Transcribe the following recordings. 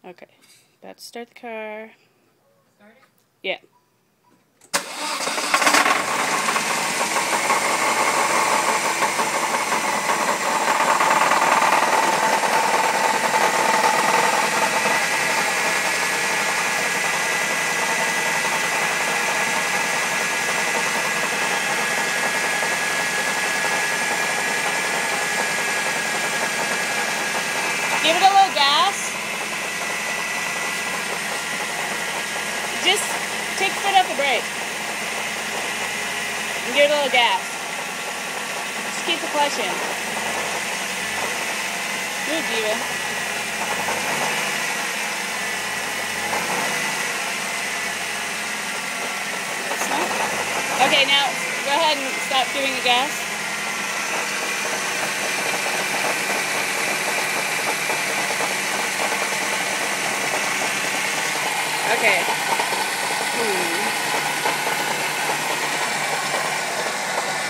Okay, about to start the car. Start it? Yeah. Give it a little gas. Just take foot off the brake. And give it a little gas. Just keep the clutch in. Move, Diva. Okay, now go ahead and stop giving the gas. Okay.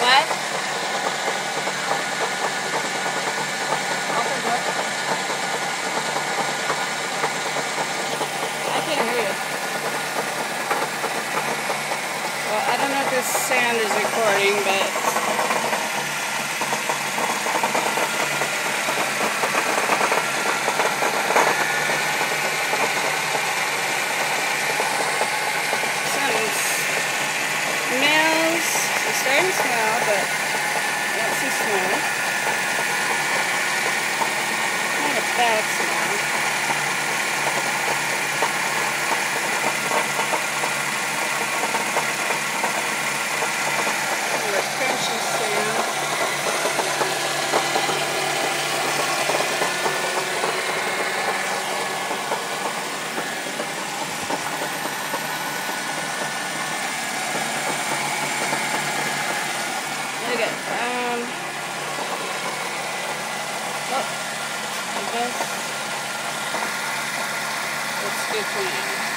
What? I can't hear you. Well, I don't know if this sound is recording, but... It's starting to smell, but I don't see smoke. Not a bad smell. Kind of a crunchy sound. Okay, well, I guess that's good for now.